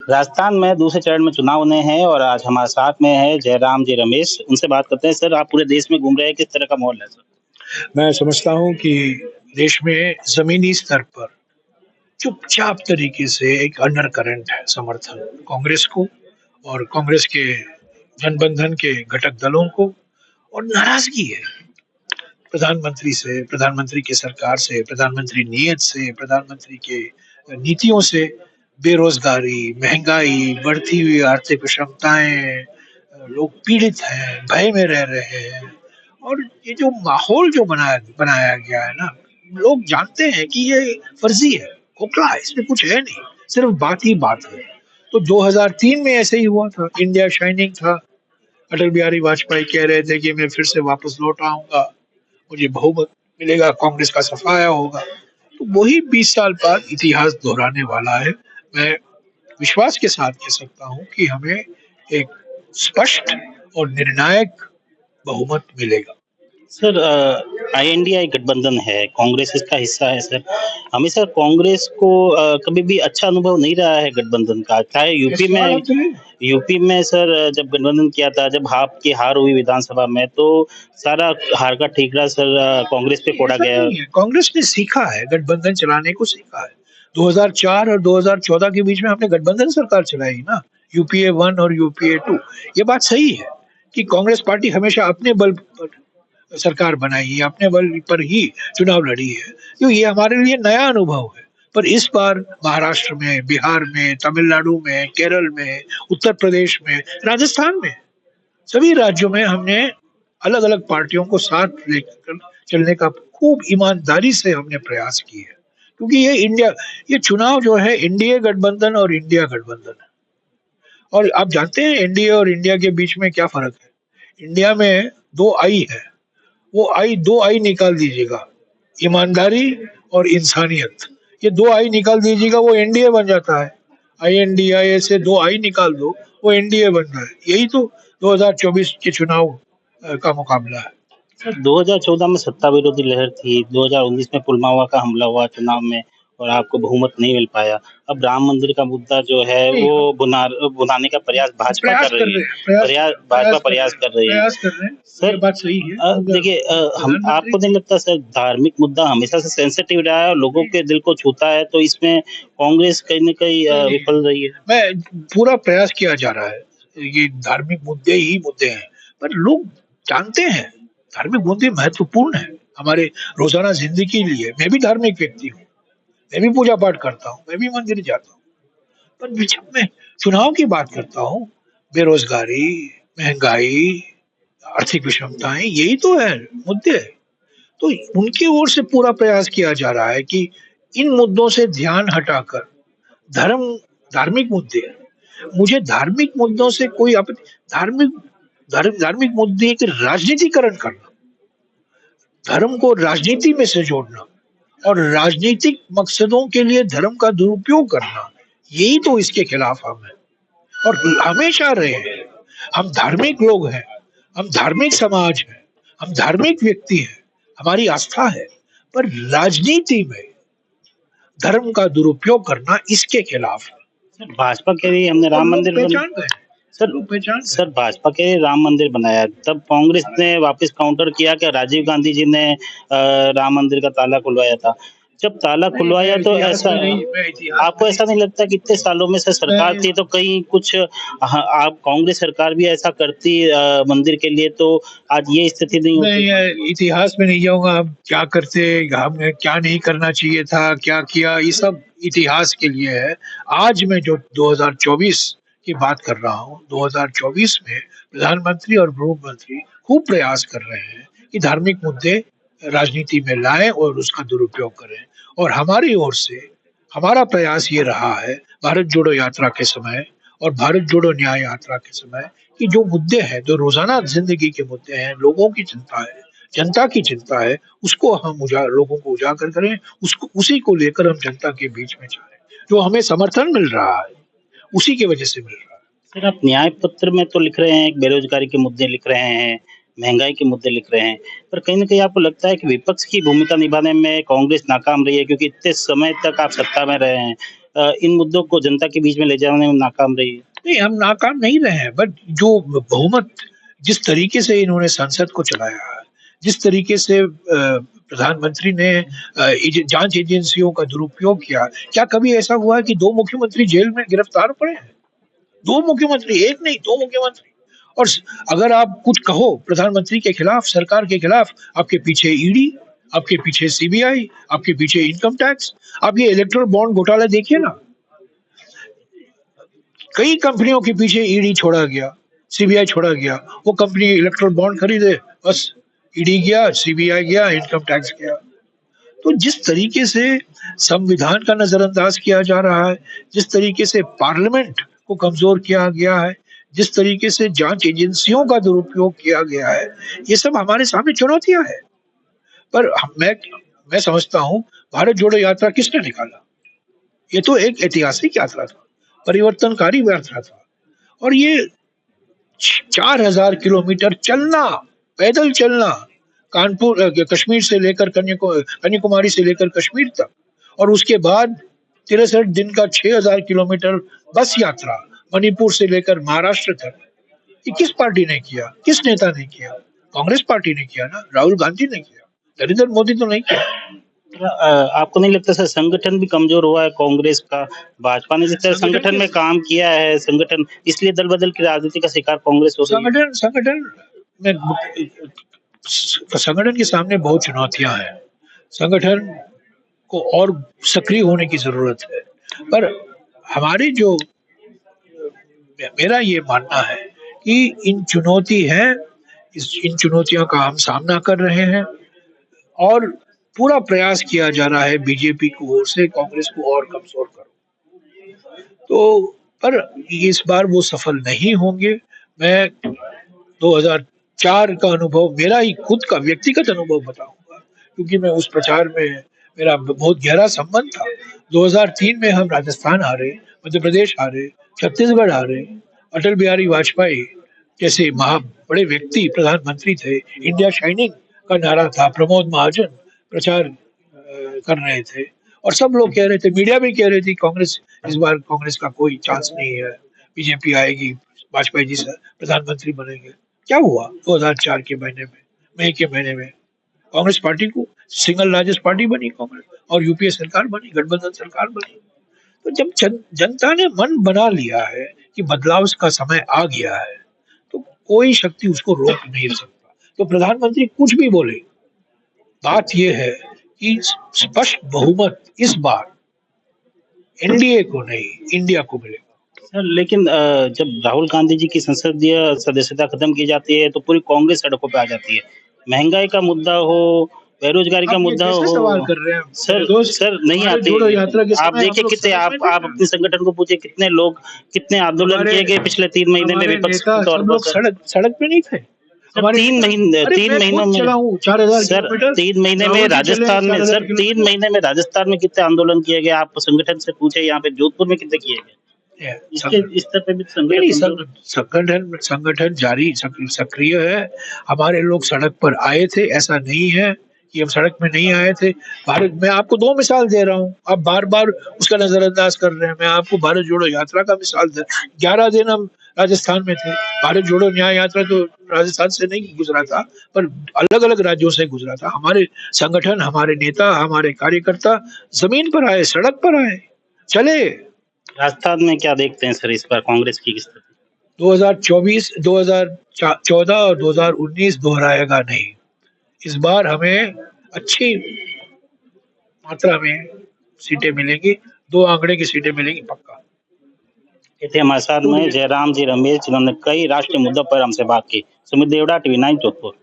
राजस्थान में दूसरे चरण में चुनाव होने हैं और आज हमारे साथ में है जयराम जी रमेश। उनसे बात करते हैं। सर, आप पूरे देश में घूम रहे हैं, किस तरह का माहौल है सर? मैं समझता हूँ कि देश में ज़मीनी स्तर पर चुपचाप तरीके से एक अंडर करंट है समर्थन कांग्रेस को और कांग्रेस के गठबंधन के घटक दलों को, और नाराज़गी है प्रधानमंत्री से, प्रधानमंत्री की सरकार से, प्रधानमंत्री नियत से, प्रधानमंत्री के नीतियों से। बेरोज़गारी, महँगाई, बढ़ती हुई आर्थिक विषमताएँ, लोग पीड़ित हैं, भय में रह रहे हैं। और ये जो माहौल जो बनाया बनाया गया है ना, लोग जानते हैं कि ये फर्जी है, खोखला है, इसमें कुछ है नहीं, सिर्फ बात ही बात है। तो 2003 में ऐसे ही हुआ था, इंडिया शाइनिंग था। अटल बिहारी वाजपेयी कह रहे थे कि मैं फिर से वापस लौट आऊंगा, मुझे बहुमत मिलेगा, कांग्रेस का सफाया होगा। तो वही 20 साल बाद इतिहास दोहराने वाला है। मैं विश्वास के साथ कह सकता हूँ कि हमें एक स्पष्ट और निर्णायक बहुमत मिलेगा। सर, आईएनडीआई गठबंधन है, कांग्रेस इसका हिस्सा है सर। हमेशा कांग्रेस को कभी भी अच्छा अनुभव नहीं रहा है गठबंधन का। चाहे ये सवाल आप सुनिए। यूपी में सर जब गठबंधन किया था, जब आपकी हार हुई विधानसभा में, तो सारा हार का ठीकरा सर कांग्रेस पे फोड़ा ऐसा गया। नहीं है, कांग्रेस ने सीखा है, गठबंधन चलाने को सीखा है। 2004 और 2014 के बीच में हमने गठबंधन सरकार चलाई ना, यूपीए 1 और यूपीए 2। ये बात सही है कि कांग्रेस पार्टी हमेशा अपने बल पर सरकार बनाई है, अपने बल पर ही चुनाव लड़ी है। तो ये हमारे लिए नया अनुभव है। पर इस बार महाराष्ट्र में, बिहार में, तमिलनाडु में, केरल में, उत्तर प्रदेश में, राजस्थान में, सभी राज्यों में हमने अलग अलग पार्टियों को साथ लेकर चलने का खूब ईमानदारी से हमने प्रयास किए हैं। क्योंकि ये चुनाव जो है एनडीए गठबंधन और इंडिया गठबंधन है। और आप जानते हैं एनडीए और इंडिया के बीच में क्या फर्क है? इंडिया में दो आई है, वो आई, दो आई निकाल दीजिएगा, ईमानदारी और इंसानियत। ये दो आई निकाल दीजिएगा, वो एनडीए बन जाता है। आईएनडीआई से दो आई निकाल दो, वो एनडीए बन रहा है। यही तो 2024 के चुनाव का मुकाबला है। सर, 2014 में सत्ता विरोधी लहर थी, 2019 में पुलवामा का हमला हुआ चुनाव में और आपको बहुमत नहीं मिल पाया। अब राम मंदिर का मुद्दा जो है नहीं, वो भुनाने का प्रयास भाजपा प्रयास कर कर रही है। रहे हैं, प्रयास भाजपा प्रयास कर रहे प्रयास हैं, कर रही है। प्रयास कर रहे हैं। ये सर, बात सही है। देखिए, हम प्रधानमंत्री, आपको नहीं लगता सर धार्मिक मुद्दा हमेशा से सेंसिटिव रहा है और लोगों के दिल को छूता है, तो इसमें कांग्रेस कहीं न कहीं नहीं, नहीं, विफल रही है? मैं पूरा प्रयास किया जा रहा है। ये धार्मिक मुद्दे ही मुद्दे हैं, पर लोग जानते हैं धार्मिक मुद्दे महत्वपूर्ण है हमारे रोजाना जिंदगी के लिए। मैं भी धार्मिक व्यक्ति हूँ, मैं भी पूजा पाठ करता हूँ, मैं भी मंदिर जाता हूँ। पर जब मैं चुनाव की बात करता हूँ, बेरोजगारी, महंगाई, आर्थिक विषमताएं, यही तो है मुद्दे। तो उनकी ओर से पूरा प्रयास किया जा रहा है कि इन मुद्दों से ध्यान हटाकर धर्म धार्मिक मुद्दे, मुझे धार्मिक मुद्दों से कोई धार्मिक धार्मिक मुद्दे के राजनीतिकरण करना, धर्म को राजनीति में से जोड़ना और राजनीतिक मकसदों के लिए धर्म का दुरुपयोग करना, यही तो इसके खिलाफ हम हैं और हमेशा रहे हैं। हम धार्मिक लोग हैं, हम धार्मिक समाज हैं, हम धार्मिक व्यक्ति हैं, हमारी आस्था है। पर राजनीति में धर्म का दुरुपयोग करना इसके खिलाफ है। सर, भाजपा कह रही है हमने और राम लोग मंदिर बन पहचान गए हैं, सर लोग पहचान गए। सर भाजपा के राम मंदिर बनाया, तब कांग्रेस ने वापस काउंटर किया कि राजीव गांधी जी ने राम मंदिर का ताला खुलवाया था। जब ताला नहीं, खुलवाया तो ऐसा मैं इतिहास में आपको ऐसा नहीं, नहीं लगता कि इतने सालों में से सरकार मैं थी तो कहीं कुछ आप कांग्रेस सरकार भी ऐसा करती मंदिर के लिए, तो आज ये स्थिति नहीं मैं होती? इतिहास में नहीं जाऊंगा। हम क्या करते, हमें क्या नहीं करना चाहिए था, क्या किया, ये सब इतिहास के लिए है। आज मैं जो 2024 की बात कर रहा हूँ, 2024 में प्रधानमंत्री और गृह मंत्री खूब प्रयास कर रहे हैं कि धार्मिक मुद्दे राजनीति में लाएं और उसका दुरुपयोग करें। और हमारी ओर से हमारा प्रयास ये रहा है, भारत जोड़ो यात्रा के समय और भारत जोड़ो न्याय यात्रा के समय, कि जो मुद्दे हैं, जो रोजाना जिंदगी के मुद्दे हैं, लोगों की चिंता है, जनता की चिंता है, उसको हम लोगों को उजागर करें, उसको उसी को लेकर हम जनता के बीच में जाएं। जो हमें समर्थन मिल रहा है उसी की वजह से मिल रहा है। सर, आप न्याय पत्र में तो लिख रहे हैं, बेरोजगारी के मुद्दे लिख रहे हैं, महंगाई के मुद्दे लिख रहे हैं, पर कहीं न कहीं आपको लगता है कि विपक्ष की भूमिका निभाने में कांग्रेस नाकाम रही है, क्योंकि इतने समय तक आप सत्ता में रहे हैं। इन मुद्दों को जनता के बीच में ले जाने में नाकाम रही है? नहीं, हम नाकाम नहीं रहे हैं, बट जो बहुमत जिस तरीके से इन्होंने संसद को चलाया है, जिस तरीके से प्रधानमंत्री ने जांच एजेंसियों का दुरुपयोग किया, क्या कभी ऐसा हुआ है कि 2 मुख्यमंत्री जेल में गिरफ्तार पड़े हैं? 2 मुख्यमंत्री, 1 नहीं 2 मुख्यमंत्री। और अगर आप कुछ कहो प्रधानमंत्री के खिलाफ, सरकार के खिलाफ, आपके पीछे ईडी, आपके पीछे सीबीआई, आपके पीछे इनकम टैक्स। आप ये इलेक्ट्रल बॉन्ड घोटाला देखिए ना, कई कंपनियों के पीछे ईडी छोड़ा गया, सीबीआई छोड़ा गया। वो कंपनी इलेक्ट्रल बॉन्ड खरीदे, बस ईडी गया, सीबीआई गया, इनकम टैक्स गया। तो जिस तरीके से संविधान का नजरअंदाज किया जा रहा है, जिस तरीके से पार्लियामेंट को कमजोर किया गया है, जिस तरीके से जांच एजेंसियों का दुरुपयोग किया गया है, ये सब हमारे सामने चुनौतियां हैं। पर मैं समझता हूँ, भारत जोड़ो यात्रा किसने निकाला? ये तो एक ऐतिहासिक यात्रा था, परिवर्तनकारी यात्रा था। और ये 4000 किलोमीटर चलना, पैदल चलना, कश्मीर से लेकर कन्याकुमारी से लेकर कश्मीर तक, और उसके बाद 63 दिन का 6000 किलोमीटर बस यात्रा, मणिपुर से लेकर महाराष्ट्र तक। ये किस पार्टी ने किया, किस नेता ने किया? कांग्रेस पार्टी ने किया ना, राहुल गांधी ने किया, नरेंद्र मोदी तो नहीं किया। आपको नहीं लगता सर संगठन भी कमजोर हुआ है कांग्रेस का? भाजपा ने जिस तरह संगठन में काम किया है, संगठन इसलिए दल बदल की राजनीति का शिकार कांग्रेस हो रही है। संगठन के सामने बहुत चुनौतियां हैं। संगठन को और सक्रिय होने की जरूरत है। पर हमारे जो मेरा ये मानना है कि इन चुनौतियों का हम सामना कर रहे हैं, और पूरा प्रयास किया जा रहा है बीजेपी की ओर से कांग्रेस को और कमजोर करो। तो पर इस बार वो सफल नहीं होंगे। मैं 2004 का अनुभव, मेरा ही खुद का व्यक्तिगत अनुभव बताऊंगा, क्योंकि मैं उस प्रचार में मेरा बहुत गहरा संबंध था। 2003 में हम राजस्थान हारे, मध्य प्रदेश हारे, छत्तीसगढ़ हारे। अटल बिहारी वाजपेयी जैसे बड़े व्यक्ति प्रधानमंत्री थे, इंडिया शाइनिंग का नारा था, प्रमोद महाजन प्रचार कर रहे थे, और सब लोग कह रहे थे, मीडिया भी कह रही थी, इस बार कांग्रेस का कोई चांस नहीं है, बीजेपी आएगी, वाजपेयी जी से प्रधानमंत्री बनेंगे। क्या हुआ 2004 के महीने में, मई के महीने में? कांग्रेस पार्टी को सिंगल लार्जेस्ट पार्टी बनी कांग्रेस, और यूपीए सरकार बनी, गठबंधन सरकार बनी। तो जब जनता ने मन बना लिया है कि बदलाव का समय आ गया है, तो कोई शक्ति उसको रोक नहीं सकता। तो प्रधानमंत्री कुछ भी बोले, बात यह है कि स्पष्ट बहुमत इस बार एनडीए को नहीं, इंडिया को मिलेगा। सर लेकिन जब राहुल गांधी जी की संसदीय सदस्यता खत्म की जाती है तो पूरी कांग्रेस सड़कों पे आ जाती है। महंगाई का मुद्दा हो, बेरोजगारी का मुद्दा हो, सवाल कर रहे हैं सर नहीं आती। आप देखिए कितने, आप अपने संगठन को पूछिए कितने लोग, कितने आंदोलन किए गए पिछले 3 महीने में विपक्ष के तौर पर। सड़क पे नहीं थे। 3 महीनों में 4000 सर, 3 महीने में राजस्थान में, सर 3 महीने में राजस्थान में कितने आंदोलन किए गए? आप संगठन से पूछे, यहाँ पे जोधपुर में कितने किए गए? इस तरह पे भी संगठन जारी सक्रिय है। हमारे लोग सड़क पर आए थे, ऐसा नहीं है कि हम सड़क में नहीं आए थे। मैं आपको 2 मिसाल दे रहा हूँ, आप बार बार उसका नजरअंदाज कर रहे हैं। मैं आपको भारत जोड़ो यात्रा का मिसाल दे, 11 दिन हम राजस्थान में थे। भारत जोड़ो न्याय यात्रा तो राजस्थान से नहीं गुजरा था, पर अलग अलग राज्यों से गुजरा था। हमारे संगठन, हमारे नेता, हमारे कार्यकर्ता जमीन पर आए, सड़क पर आए, चले। राजस्थान में क्या देखते हैं सर इस बार कांग्रेस की स्थिति? 2024, 2014 और 2019 दोहराएगा नहीं। इस बार हमें अच्छी मात्रा में सीटें मिलेंगी, 2 आंकड़े की सीटें मिलेंगी पक्का। थे हमारे साथ में जयराम जी रमेश, जिन्होंने कई राष्ट्रीय मुद्दों पर हमसे बात की। सुमित देवड़ा, TV9 जोधपुर।